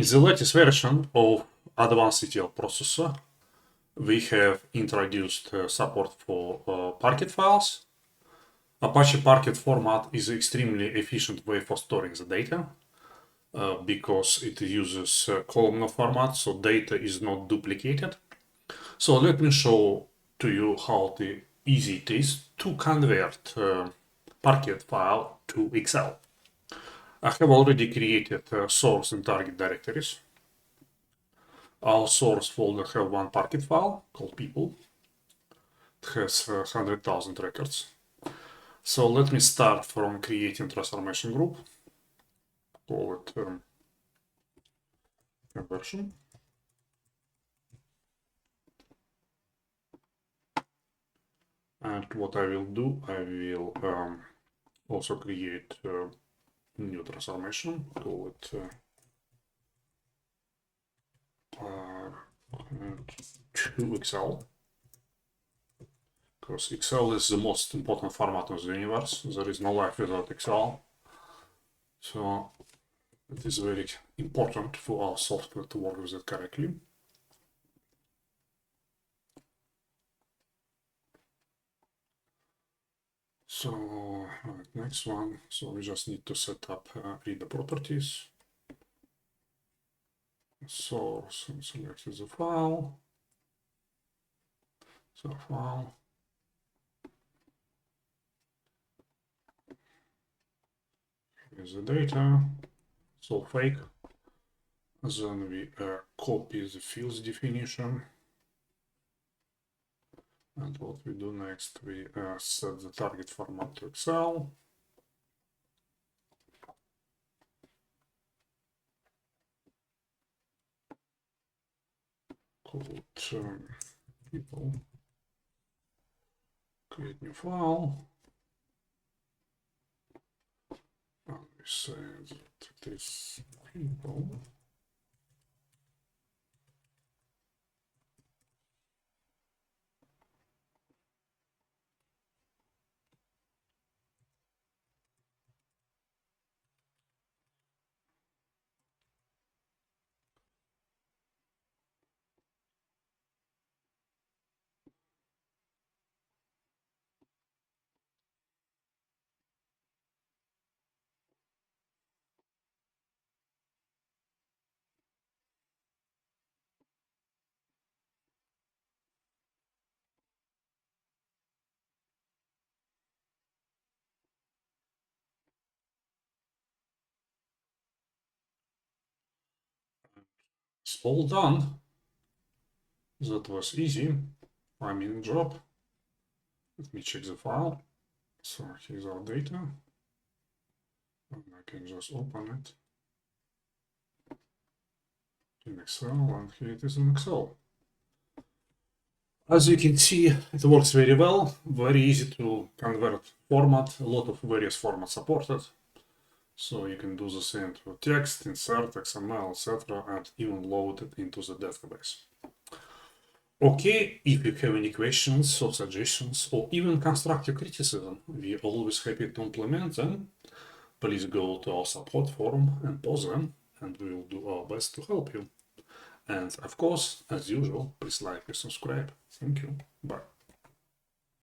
In the latest version of Advanced ETL Processor, we have introduced support for Parquet files. Apache Parquet format is an extremely efficient way for storing the data because it uses columnar format, so data is not duplicated. So let me show to you how easy it is to convert Parquet file to Excel. I have already created source and target directories. Our source folder have one Parquet file called people. It has 100,000 records. So let me start from creating transformation group. Call it conversion. And what I will do, I will also create a new transformation. Call it to Excel. Because Excel is the most important format in the universe. There is no life without Excel. So it is very important for our software to work with it correctly. So next one, so we just need to set up read the properties. Source and select the file. So file. Here's the data. So fake. Then we copy the fields definition. And what we do next, we set the target format to Excel. Call it people. Create new file. And we say that it is people. It's all done. That was easy. 5-minute job. Let me check the file. So here's our data. And I can just open it in Excel, and here it is in Excel. As you can see, it works very well. Very easy to convert format. A lot of various formats supported. So you can do the same to text, insert, XML, etc., and even load it into the database. Okay, if you have any questions or suggestions or even constructive criticism, we're always happy to implement them. Please go to our support forum and post them, and we will do our best to help you. And of course, as usual, please like and subscribe. Thank you. Bye.